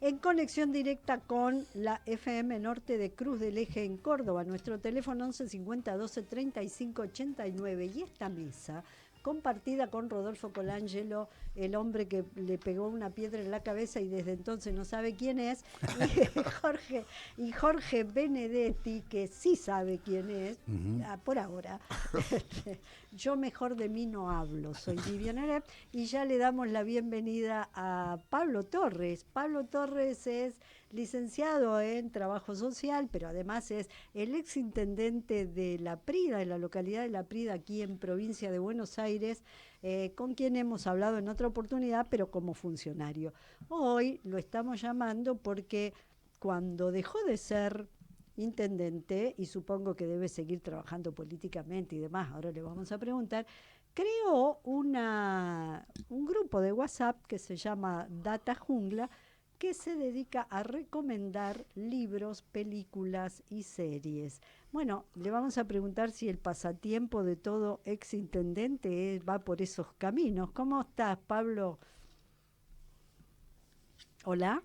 en conexión directa con la FM Norte de Cruz del Eje en Córdoba. Nuestro teléfono 11 50 12 35 89. Y esta mesa, compartida con Rodolfo Colangelo, el hombre que le pegó una piedra en la cabeza y desde entonces no sabe quién es, y Jorge Benedetti, que sí sabe quién es, por ahora. Yo mejor de mí no hablo, soy Vivian Arep, y ya le damos la bienvenida a Pablo Torres. Pablo Torres es licenciado en Trabajo Social, pero además es el exintendente de La Prida, de la localidad de La Prida, aquí en provincia de Buenos Aires, con quien hemos hablado en otra oportunidad, pero como funcionario. Hoy lo estamos llamando porque cuando dejó de ser intendente, y supongo que debe seguir trabajando políticamente y demás, ahora le vamos a preguntar, creó un grupo de WhatsApp que se llama Data Jungla, que se dedica a recomendar libros, películas y series. Bueno, le vamos a preguntar si el pasatiempo de todo ex intendente va por esos caminos. ¿Cómo estás, Pablo? Hola.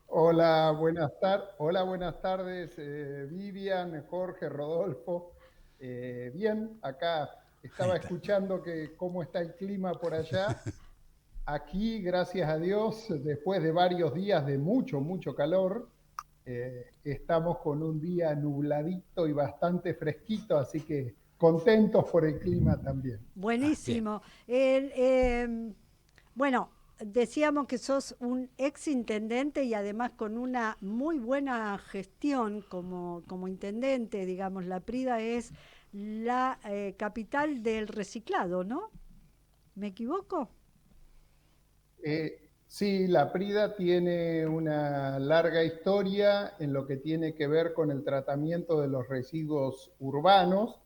Hola, buenas tardes, Vivian, Jorge, Rodolfo. Bien, acá Ahí estaba está. escuchando que cómo está el clima por allá. Aquí, gracias a Dios, después de varios días de mucho calor, estamos con un día nubladito y bastante fresquito, así que contentos por el clima también. Bien. Buenísimo. Bueno, decíamos que sos un ex intendente y además con una muy buena gestión como intendente, digamos, La Prida es la capital del reciclado, ¿no? ¿Me equivoco? Sí, la Prida tiene una larga historia en lo que tiene que ver con el tratamiento de los residuos urbanos.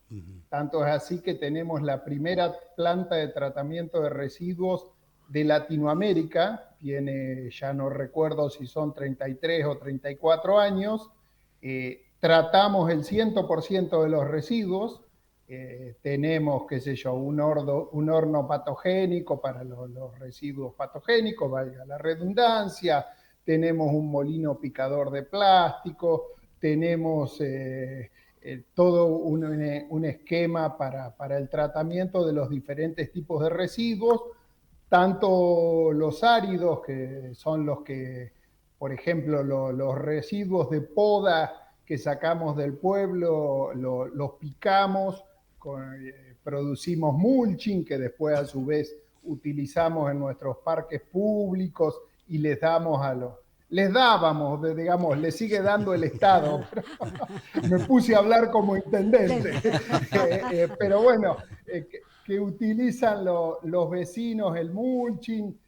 Tanto es así que tenemos la primera planta de tratamiento de residuos de Latinoamérica. Tiene, ya no recuerdo si son 33 o 34 años. Tratamos el 100% de los residuos. Tenemos, qué sé yo, un horno patogénico para los residuos patogénicos, valga la redundancia, tenemos un molino picador de plástico, tenemos todo un esquema para el tratamiento de los diferentes tipos de residuos, tanto los áridos, que son los que, por ejemplo, los residuos de poda que sacamos del pueblo, los picamos, producimos mulching, que después a su vez utilizamos en nuestros parques públicos y les dábamos, digamos, le sigue dando el Estado, pero me puse a hablar como intendente. Pero bueno, que utilizan los vecinos el mulching.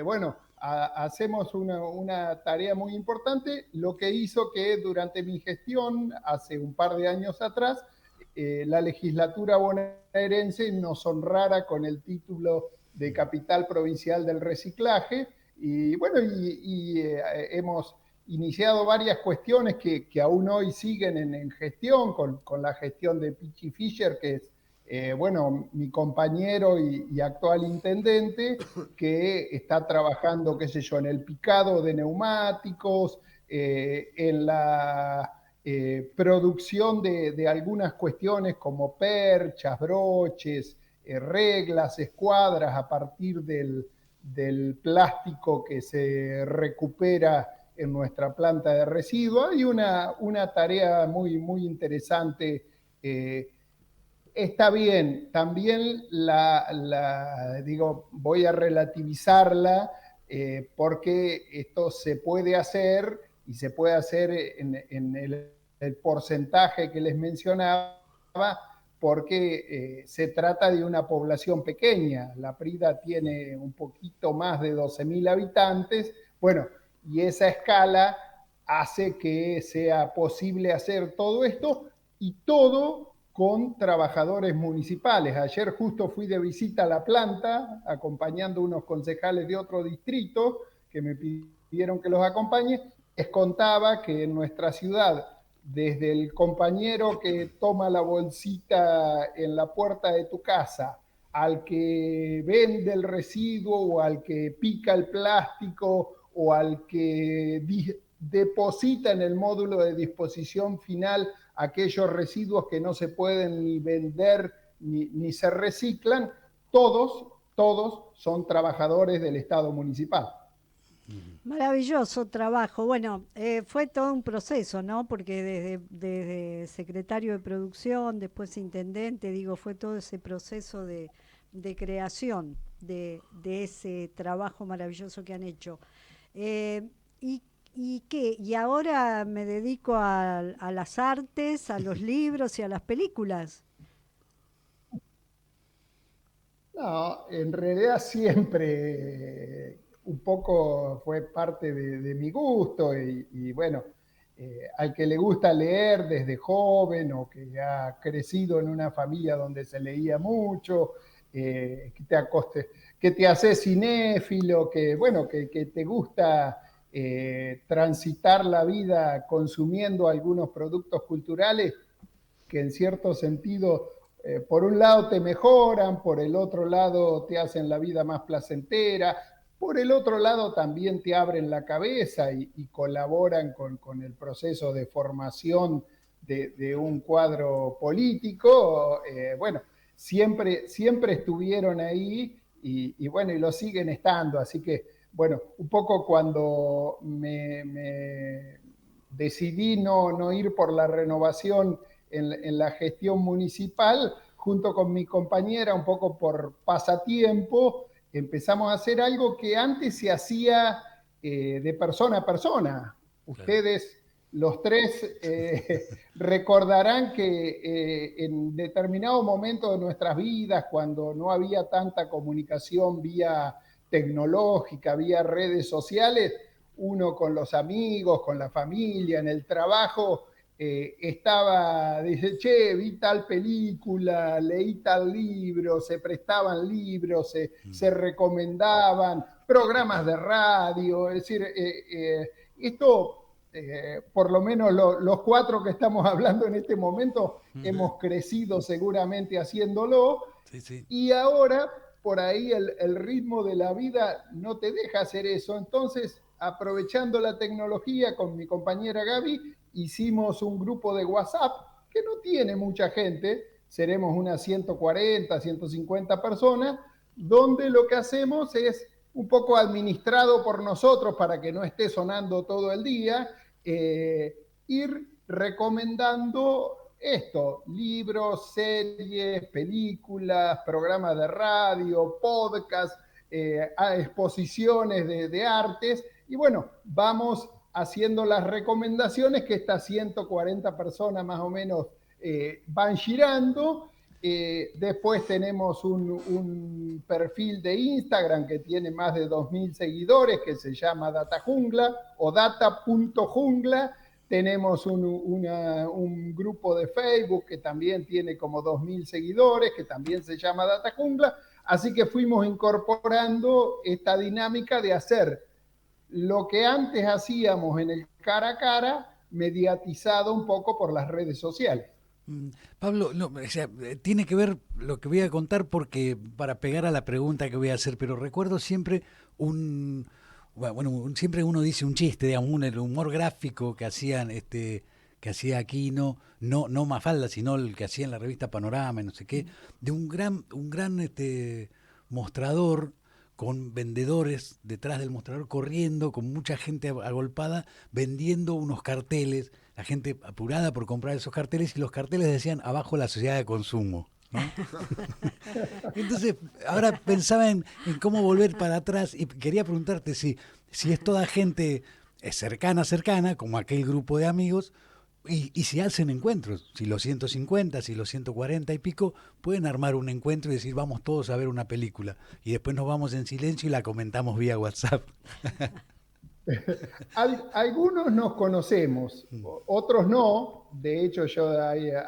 Bueno, hacemos una tarea muy importante, lo que hizo que durante mi gestión, hace un par de años atrás, la legislatura bonaerense nos honrara con el título de capital provincial del reciclaje. Y bueno, hemos iniciado varias cuestiones que aún hoy siguen en gestión, con la gestión de Pichi Fischer, que es, bueno, mi compañero y actual intendente, que está trabajando, qué sé yo, en el picado de neumáticos, en la producción de algunas cuestiones como perchas, broches, reglas, escuadras a partir del plástico que se recupera en nuestra planta de residuos. Hay una tarea muy interesante. Está bien, también digo, voy a relativizarla, porque esto se puede hacer y se puede hacer en el porcentaje que les mencionaba, porque se trata de una población pequeña. La Prida tiene un poquito más de 12.000 habitantes. Bueno, y esa escala hace que sea posible hacer todo esto, y todo con trabajadores municipales. Ayer justo fui de visita a la planta, acompañando unos concejales de otro distrito que me pidieron que los acompañe. Les contaba que en nuestra ciudad, desde el compañero que toma la bolsita en la puerta de tu casa, al que vende el residuo o al que pica el plástico o al que deposita en el módulo de disposición final aquellos residuos que no se pueden ni vender ni se reciclan, todos son trabajadores del Estado municipal. Maravilloso trabajo. Bueno, fue todo un proceso, ¿no? Porque desde secretario de producción, después intendente, digo, fue todo ese proceso de creación de ese trabajo maravilloso que han hecho. Eh, y, ¿Y qué? Y ahora me dedico a las artes, a los libros y a las películas. No, en realidad siempre un poco fue parte de mi gusto y bueno, al que le gusta leer desde joven o que ha crecido en una familia donde se leía mucho, que te hace cinéfilo, que bueno, que te gusta transitar la vida consumiendo algunos productos culturales que en cierto sentido, por un lado te mejoran, por el otro lado te hacen la vida más placentera, por el otro lado también te abren la cabeza y colaboran con el proceso de formación de un cuadro político. Bueno, siempre estuvieron ahí y bueno, y lo siguen estando. Así que, bueno, un poco cuando me decidí no ir por la renovación en la gestión municipal, junto con mi compañera, un poco por pasatiempo, empezamos a hacer algo que antes se hacía de persona a persona. Claro. Ustedes, los tres, recordarán que en determinado momento de nuestras vidas, cuando no había tanta comunicación vía tecnológica, vía redes sociales, uno con los amigos, con la familia, en el trabajo, dice, che, vi tal película, leí tal libro, se prestaban libros, se recomendaban programas de radio, es decir, esto, por lo menos los cuatro que estamos hablando en este momento, hemos crecido seguramente haciéndolo, Sí, sí. y ahora por ahí el ritmo de la vida no te deja hacer eso, entonces aprovechando la tecnología con mi compañera Gaby, hicimos un grupo de WhatsApp que no tiene mucha gente, seremos unas 140, 150 personas, donde lo que hacemos es un poco administrado por nosotros para que no esté sonando todo el día, ir recomendando esto, libros, series, películas, programas de radio, podcasts, exposiciones de artes, y bueno, vamos haciendo las recomendaciones que estas 140 personas más o menos van girando. Después tenemos un perfil de Instagram que tiene más de 2.000 seguidores que se llama Data Jungla o data.jungla. Tenemos un grupo de Facebook que también tiene como 2.000 seguidores que también se llama Data Jungla. Así que fuimos incorporando esta dinámica de hacer lo que antes hacíamos en el cara a cara, mediatizado un poco por las redes sociales. Pablo, no, o sea, tiene que ver lo que voy a contar porque para pegar a la pregunta que voy a hacer, pero recuerdo siempre siempre uno dice un chiste, digamos, el humor gráfico que hacían, que hacía Aquino, no Mafalda, sino el que hacía en la revista Panorama, y no sé qué, de un gran mostrador con vendedores detrás del mostrador corriendo, con mucha gente agolpada, vendiendo unos carteles, la gente apurada por comprar esos carteles, y los carteles decían abajo la sociedad de consumo, ¿no? Entonces, ahora pensaba en cómo volver para atrás y quería preguntarte si es toda gente cercana, como aquel grupo de amigos, y si hacen encuentros, si los 150, si los 140 y pico, pueden armar un encuentro y decir vamos todos a ver una película, y después nos vamos en silencio y la comentamos vía WhatsApp. Algunos nos conocemos, otros no. De hecho,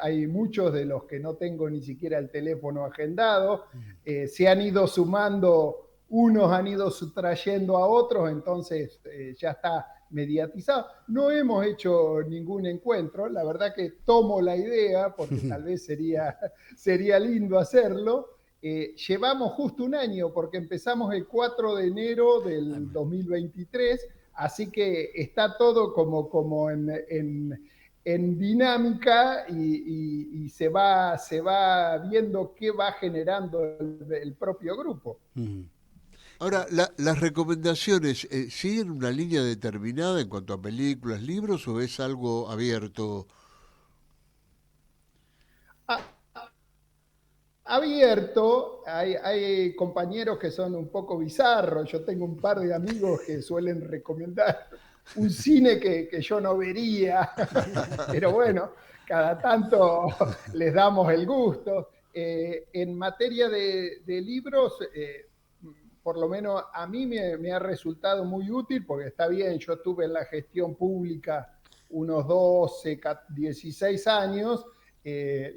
hay muchos de los que no tengo ni siquiera el teléfono agendado. Se han ido sumando, unos han ido sustrayendo a otros, entonces ya está mediatizado. No hemos hecho ningún encuentro. La verdad que tomo la idea porque tal vez sería lindo hacerlo. Llevamos justo un año porque empezamos el 4 de enero del 2023. Así que está todo como en dinámica y se va viendo qué va generando el propio grupo. Ahora, las recomendaciones, ¿siguen una línea determinada en cuanto a películas, libros, o es algo abierto? Abierto, hay compañeros que son un poco bizarros, yo tengo un par de amigos que suelen recomendar un cine que yo no vería, pero bueno, cada tanto les damos el gusto. En materia de libros, por lo menos a mí me ha resultado muy útil, porque está bien, yo estuve en la gestión pública unos 12, 16 años.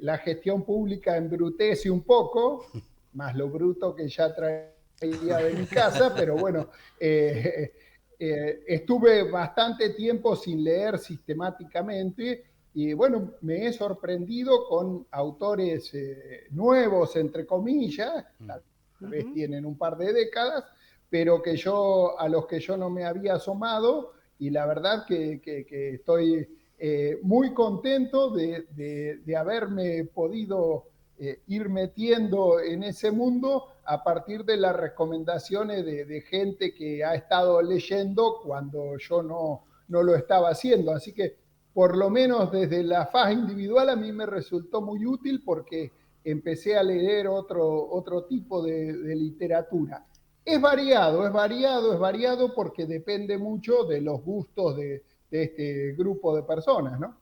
La gestión pública embrutece un poco, más lo bruto que ya traía de mi casa, pero bueno, estuve bastante tiempo sin leer sistemáticamente y bueno, me he sorprendido con autores nuevos, entre comillas, tal vez tienen un par de décadas, pero a los que yo no me había asomado, y la verdad que estoy muy contento de haberme podido ir metiendo en ese mundo a partir de las recomendaciones de gente que ha estado leyendo cuando yo no lo estaba haciendo. Así que por lo menos desde la fase individual a mí me resultó muy útil porque empecé a leer otro tipo de literatura. Es variado porque depende mucho de los gustos de este grupo de personas, ¿no?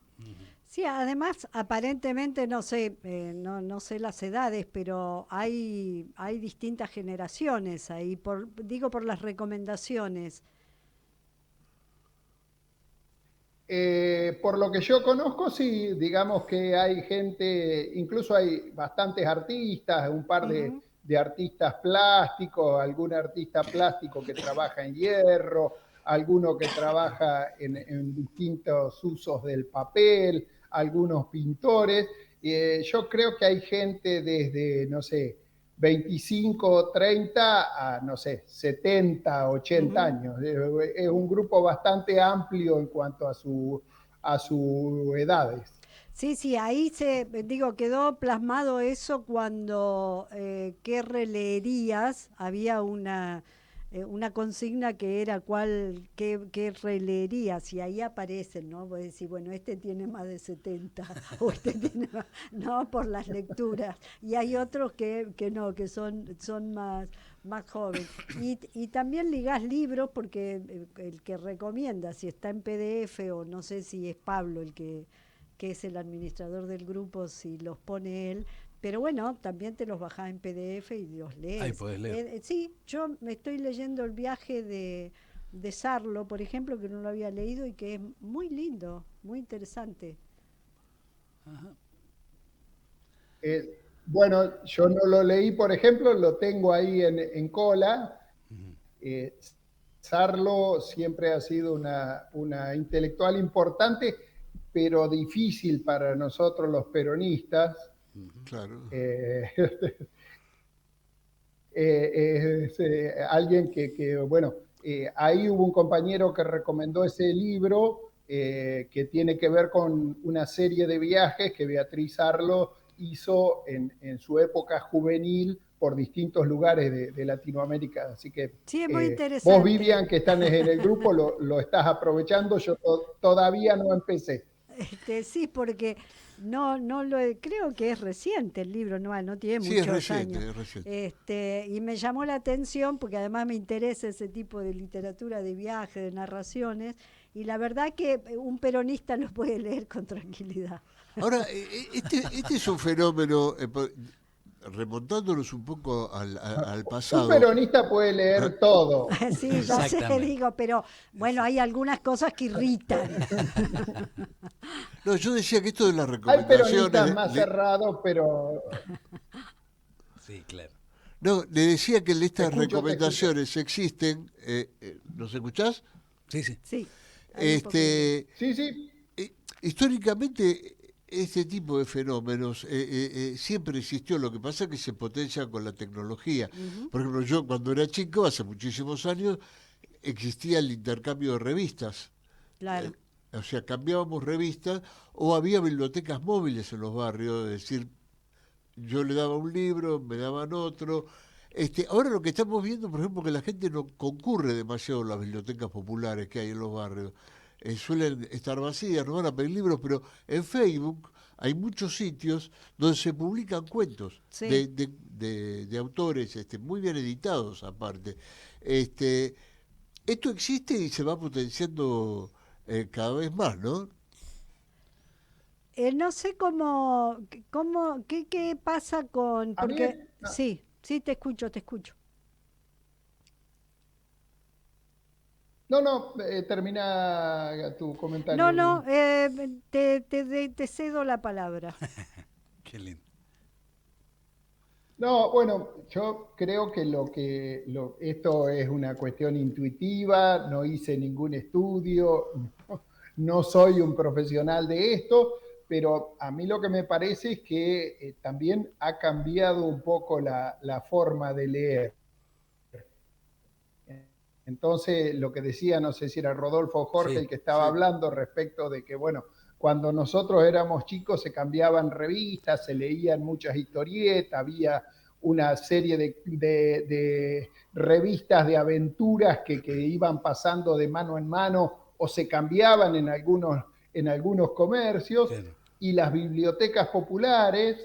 Sí, además, aparentemente, no sé, no sé las edades, pero hay distintas generaciones ahí, digo por las recomendaciones. Por lo que yo conozco, sí, digamos que hay gente, incluso hay bastantes artistas, un par Ujú. de artistas plásticos, algún artista plástico que trabaja en hierro, alguno que trabaja en distintos usos del papel, algunos pintores. Yo creo que hay gente desde, no sé, 25, 30 a, no sé, 70, 80 Ujú. años. Es un grupo bastante amplio en cuanto a sus edades. Sí, sí, ahí digo, quedó plasmado eso cuando qué releerías, había una consigna que era qué releerías, y ahí aparecen, ¿no? Vos decís, bueno, este tiene más de 70 o este tiene más, no, por las lecturas, y hay otros que no, que son más jóvenes. Y también ligás libros porque el que recomienda, si está en PDF o no sé si es Pablo que es el administrador del grupo, si los pone él. Pero bueno, también te los bajás en PDF y los Ahí lees. podés leer. Sí, yo me estoy leyendo el viaje de Sarlo, por ejemplo, que no lo había leído y que es muy lindo, muy interesante. Bueno, yo no lo leí, por ejemplo, lo tengo ahí en cola. Eh, Sarlo siempre ha sido una intelectual importante, pero difícil para nosotros los peronistas. Claro. Es alguien bueno, ahí hubo un compañero que recomendó ese libro que tiene que ver con una serie de viajes que Beatriz Arlo hizo en su época juvenil por distintos lugares de Latinoamérica. Así que Sí, es muy vos, interesante. Vivian, que están en el grupo, lo estás aprovechando. Yo todavía no empecé. Sí, porque no creo que es reciente el libro, no tiene Sí, es muchos reciente, años. es reciente. Y me llamó la atención porque además me interesa ese tipo de literatura de viaje, de narraciones, y la verdad que un peronista lo puede leer con tranquilidad. Ahora, este es un fenómeno, remontándonos un poco al Un pasado. peronista puede ¿Ah? leer todo. Sí, ya sé, Exactamente. digo, pero bueno, hay algunas cosas que irritan. No, yo decía que esto de las Hay recomendaciones, peronistas más cerrados, pero Sí, claro. no, le decía que te estas escucho, te escucho. recomendaciones existen. ¿Nos escuchás? Sí, sí. Sí, hay un poco de... Este, Sí, sí. históricamente, este tipo de fenómenos siempre existió. Lo que pasa es que se potencia con la tecnología. Ujú. Por ejemplo, yo cuando era chico, hace muchísimos años, existía el intercambio de revistas. Claro. O sea, cambiábamos revistas o había bibliotecas móviles en los barrios, es decir, yo le daba un libro, me daban otro. Ahora lo que estamos viendo, por ejemplo, que la gente no concurre demasiado a las bibliotecas populares que hay en los barrios. Suelen estar vacías, no van a pedir libros, pero en Facebook hay muchos sitios donde se publican cuentos Sí. de autores muy bien editados aparte. Esto existe y se va potenciando cada vez más, ¿no? No sé qué pasa con, A mí, porque sí, sí, te escucho, te escucho. no, termina tu comentario, No, no, Lili. te cedo la palabra. Qué lindo. No, bueno, yo creo que esto es una cuestión intuitiva, no hice ningún estudio, no soy un profesional de esto, pero a mí lo que me parece es que también ha cambiado un poco la forma de leer. Entonces, lo que decía, no sé si era Rodolfo o Jorge el Sí, que estaba hablando respecto de que, bueno, cuando nosotros éramos chicos se cambiaban revistas, se leían muchas historietas, había una serie de revistas de aventuras que iban pasando de mano en mano o se cambiaban en algunos comercios, claro. y las bibliotecas populares,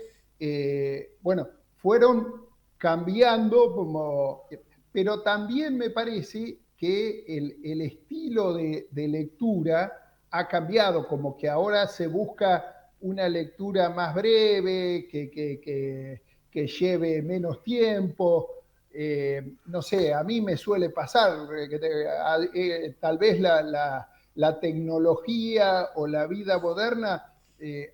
bueno, fueron cambiando como, pero también me parece que el estilo de lectura ha cambiado, como que ahora se busca una lectura más breve, que lleve menos tiempo. No sé, a mí me suele pasar tal vez la tecnología o la vida moderna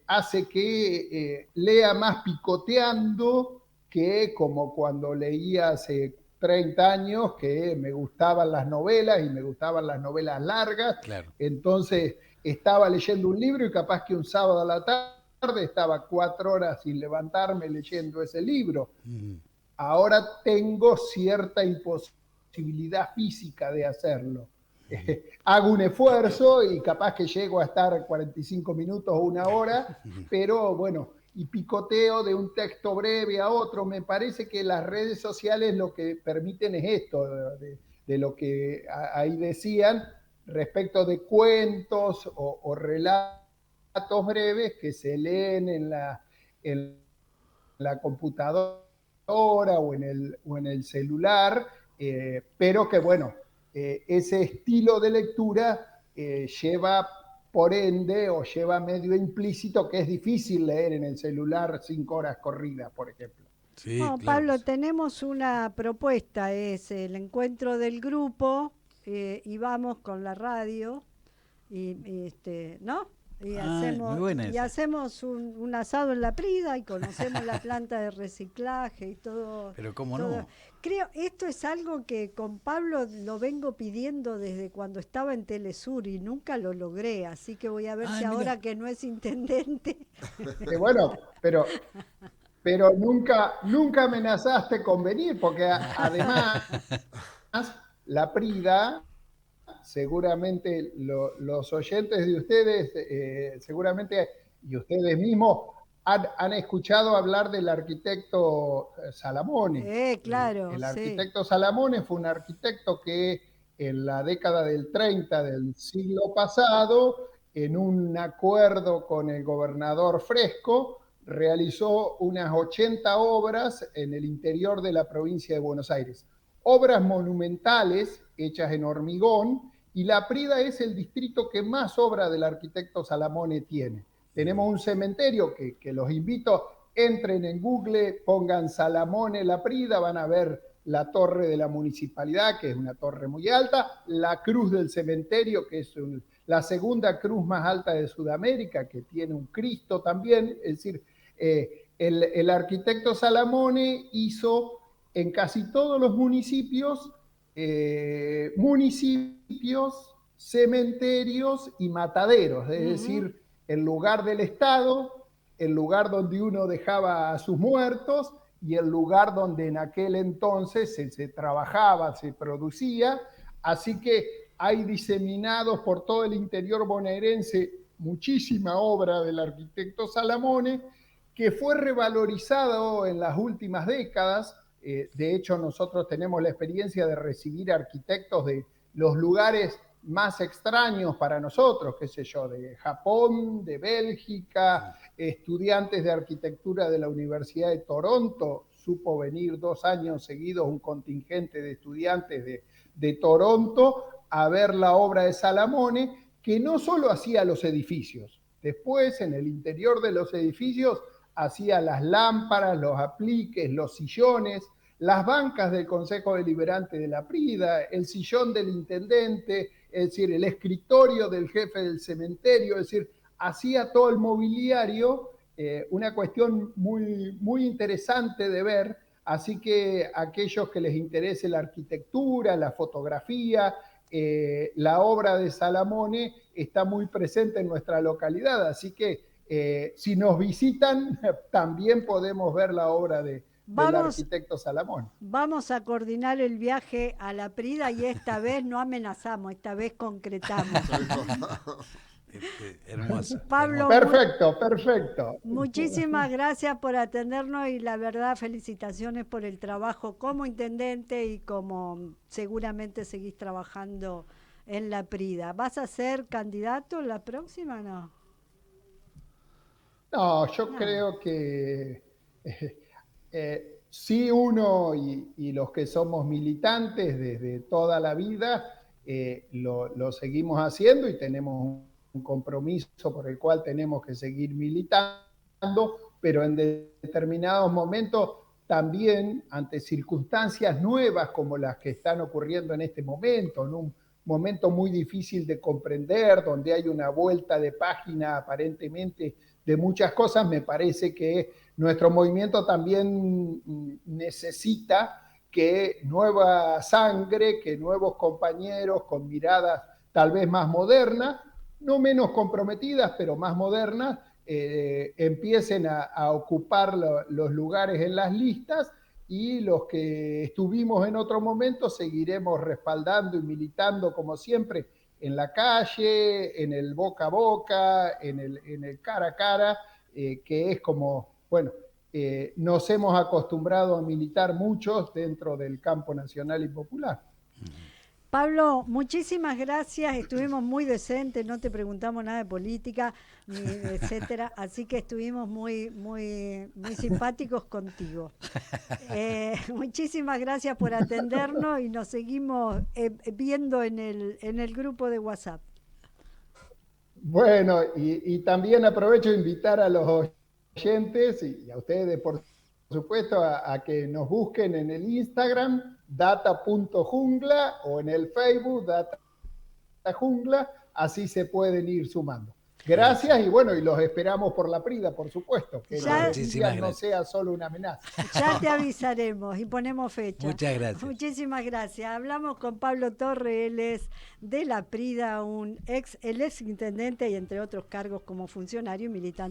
hace que lea más picoteando que como cuando leía hace 30 años, que me gustaban las novelas y me gustaban las novelas largas. Claro. Entonces estaba leyendo un libro y capaz que un sábado a la tarde estaba 4 horas sin levantarme leyendo ese libro. Ahora tengo cierta imposibilidad física de hacerlo. Hago un esfuerzo y capaz que llego a estar 45 minutos o 1 hora, pero bueno, y picoteo de un texto breve a otro. Me parece que las redes sociales lo que permiten es esto, de lo que ahí decían, respecto de cuentos o relatos breves que se leen en la computadora o en el celular, pero que bueno, ese estilo de lectura lleva por ende o lleva medio implícito que es difícil leer en el celular 5 horas corridas, por ejemplo. Sí, Bueno, claro que Pablo, sí. tenemos una propuesta, es el encuentro del grupo y vamos con la radio ¿no? Ah, muy buena Y esa. hacemos un asado en la Prida y conocemos la planta de reciclaje y todo, Pero cómo todo. no. Creo, esto es algo que con Pablo lo vengo pidiendo desde cuando estaba en Telesur y nunca lo logré, así que voy a ver si Ah, mira. ahora que no es intendente. Bueno, pero nunca amenazaste con venir, porque además la Prida, seguramente los oyentes de ustedes, seguramente, y ustedes mismos, han escuchado hablar del arquitecto Salamone. Claro, El sí. arquitecto Salamone fue un arquitecto que en la década del 30 del siglo pasado, en un acuerdo con el gobernador Fresco, realizó unas 80 obras en el interior de la provincia de Buenos Aires. Obras monumentales hechas en hormigón, y La Prida es el distrito que más obra del arquitecto Salamone tiene. Tenemos un cementerio que los invito, entren en Google, pongan Salamone La Prida, van a ver la torre de la municipalidad, que es una torre muy alta, la cruz del cementerio, que es la segunda cruz más alta de Sudamérica, que tiene un Cristo también. Es decir, el arquitecto Salamone hizo en casi todos los municipios, cementerios y mataderos, es Ujú. decir, el lugar del Estado, el lugar donde uno dejaba a sus muertos y el lugar donde en aquel entonces se trabajaba, se producía. Así que hay diseminados por todo el interior bonaerense muchísima obra del arquitecto Salamone, que fue revalorizado en las últimas décadas. De hecho, nosotros tenemos la experiencia de recibir arquitectos de los lugares más extraños para nosotros, qué sé yo, de Japón, de Bélgica, estudiantes de arquitectura de la Universidad de Toronto. Supo venir 2 años seguidos un contingente de estudiantes de Toronto a ver la obra de Salamone, que no solo hacía los edificios, después en el interior de los edificios hacía las lámparas, los apliques, los sillones, las bancas del Consejo Deliberante de la Prida, el sillón del intendente, es decir, el escritorio del jefe del cementerio, es decir, hacía todo el mobiliario, una cuestión muy, muy interesante de ver. Así que aquellos que les interese la arquitectura, la fotografía, la obra de Salamone está muy presente en nuestra localidad, así que si nos visitan también podemos ver la obra del arquitecto Salamone. Vamos a coordinar el viaje a la Prida y esta vez no amenazamos, esta vez concretamos. Hermoso. Pablo, perfecto. Muchísimas gracias por atendernos y la verdad felicitaciones por el trabajo como intendente y como seguramente seguís trabajando en la Prida. ¿Vas a ser candidato la próxima o no? No, yo creo que sí, uno y los que somos militantes desde toda la vida lo seguimos haciendo y tenemos un compromiso por el cual tenemos que seguir militando, pero en determinados momentos también ante circunstancias nuevas como las que están ocurriendo en este momento, en un momento muy difícil de comprender, donde hay una vuelta de página aparentemente de muchas cosas, me parece que nuestro movimiento también necesita que nueva sangre, que nuevos compañeros con miradas tal vez más modernas, no menos comprometidas, pero más modernas, empiecen a ocupar los lugares en las listas, y los que estuvimos en otro momento seguiremos respaldando y militando como siempre en la calle, en el boca a boca, en el cara a cara, que es como, bueno, nos hemos acostumbrado a militar muchos dentro del campo nacional y popular. Pablo, muchísimas gracias, estuvimos muy decentes, no te preguntamos nada de política, ni etcétera, así que estuvimos muy simpáticos contigo. Muchísimas gracias por atendernos y nos seguimos viendo en el grupo de WhatsApp. Bueno, y también aprovecho de invitar a los oyentes y a ustedes, por supuesto, a que nos busquen en el Instagram, data.jungla, o en el Facebook, data.jungla, así se pueden ir sumando. Gracias y bueno, y los esperamos por la Prida, por supuesto, que no sea solo una amenaza. Ya te avisaremos y ponemos fecha. Muchas gracias. Muchísimas gracias. Hablamos con Pablo Torre, él es de la Prida, el ex intendente y entre otros cargos como funcionario y militante.